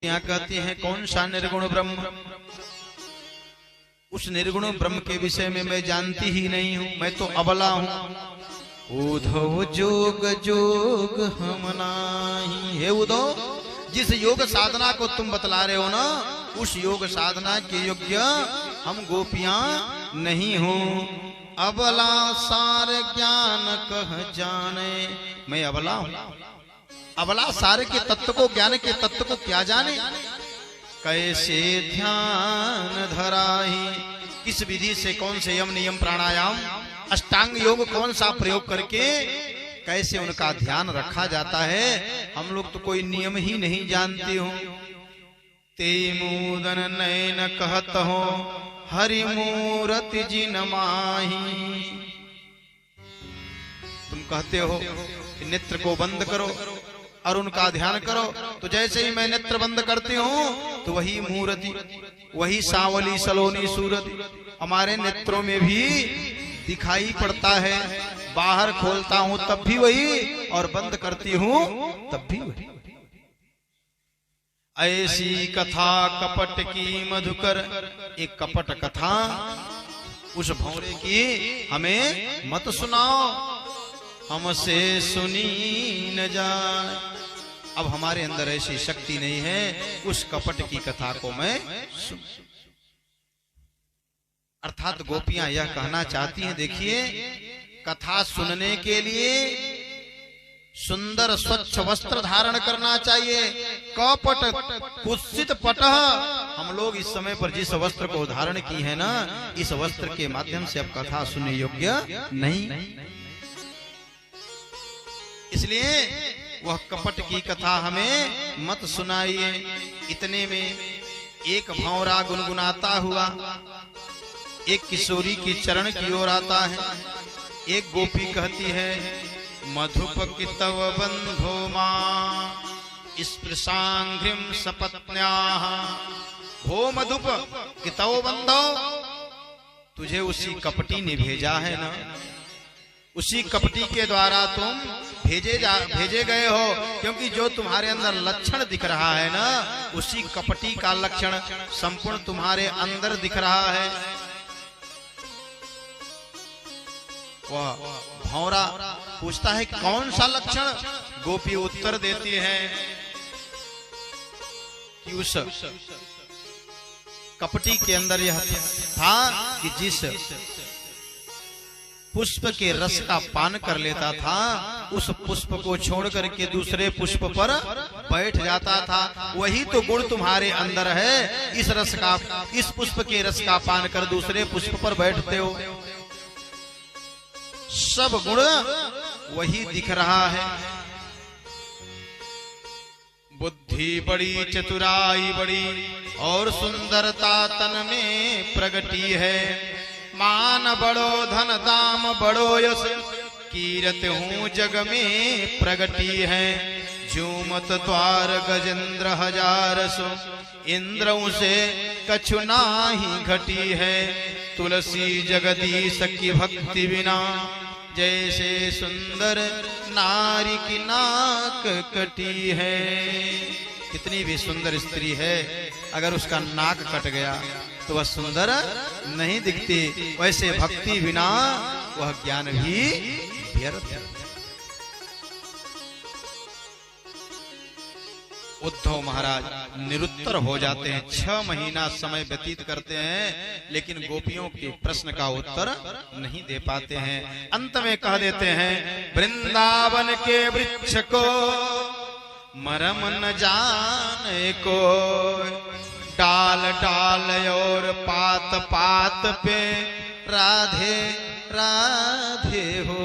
यहाँ कहती हैं कौन सा निर्गुण ब्रह्म? उस निर्गुण ब्रह्म के विषय में मैं जानती ही नहीं हूँ, मैं तो अबला हूँ। उद्धव जोग जोग हम नाही। हे उद्धव, जिस योग साधना को तुम बतला रहे हो ना, उस योग साधना के योग्य हम गोपियां नहीं हूँ। अबला सार ज्ञान कह जाने। मैं अबला हूँ, अबला सारे के तत्व को, ज्ञान के तत्व को क्या जाने? कैसे ध्यान धराही, किस विधि से, कौन से यम नियम प्राणायाम अष्टांग योग कौन सा प्रयोग करके कैसे उनका ध्यान रखा जाता है, हम लोग तो कोई नियम ही नहीं जानते हो। ते मूदन नयन कहत हो हरि मूरति जिन माही। तुम कहते हो कि नेत्र को बंद करो और उनका ध्यान करो, तो जैसे ही मैं नेत्र बंद करती हूँ तो वही मूर्ति, वही सांवली सलोनी सूरत हमारे नेत्रों में भी दिखाई पड़ता है। बाहर खोलता हूँ तब भी वही, और बंद करती हूँ तब भी वही। ऐसी कथा कपट की मधुकर, एक कपट कथा उस भौरे की हमें मत सुनाओ, हमसे सुनी न जाए। अब हमारे अंदर ऐसी शक्ति नहीं है उस कपट की कथा को मैं सुन। अर्थात गोपियां यह कहना चाहती हैं, देखिए कथा सुनने के लिए सुंदर स्वच्छ वस्त्र धारण करना चाहिए। कपट कुत्सित पटह, हम लोग इस समय पर जिस वस्त्र को धारण की है ना, इस वस्त्र के माध्यम से अब कथा सुनने योग्य नहीं। इसलिए वह कपट की कथा हमें मत सुनाइए। इतने में एक भौरा गुनगुनाता हुआ एक किशोरी की चरण की ओर आता है। एक गोपी कहती है, मधुप कितव बंधो मां स्पृशांघ्रिम सपत्न्याः। हो मधुप कितव बंधो, तुझे उसी कपटी ने भेजा है ना, उसी कपटी के द्वारा तुम भेजे गए हो, क्योंकि जो तुम्हारे अंदर लक्षण दिख रहा है ना, उसी कपटी का लक्षण संपूर्ण तुम्हारे अंदर दिख रहा है। वह भौरा पूछता है कि कौन सा लक्षण? गोपी उत्तर देती है कि उस कपटी के अंदर यह था कि जिस पुष्प के रस का पान कर लेता था, उस पुष्प को छोड़ करके दूसरे पुष्प पर बैठ जाता था। वही तो गुण तुम्हारे अंदर है। इस रस का, इस पुष्प के रस का पान कर दूसरे पुष्प पर बैठते हो। सब गुण वही दिख रहा है। बुद्धि बड़ी, चतुराई बड़ी और सुंदरता तन में प्रगटी है। मान बड़ो, धन दाम बड़ो, यश कीरत हूँ जग में प्रगटी है। झूमत द्वार गजेंद्र हजार सो, इंद्रों से कछु नाही घटी है। तुलसी जगदीश की भक्ति बिना, जैसे सुंदर नारी की नाक कटी है। कितनी भी सुंदर स्त्री है, अगर उसका नाक कट गया तो वह सुंदर नहीं दिखती। वैसे भक्ति बिना वह ज्ञान भी व्यर्थ है। उद्धव महाराज निरुत्तर हो जाते हैं। 6 महीना समय व्यतीत करते हैं, लेकिन गोपियों के प्रश्न का उत्तर नहीं दे पाते हैं। अंत में कह देते हैं, वृंदावन के वृक्ष को मरम न जाने को, डाल डाल और पात पात पे राधे राधे हो।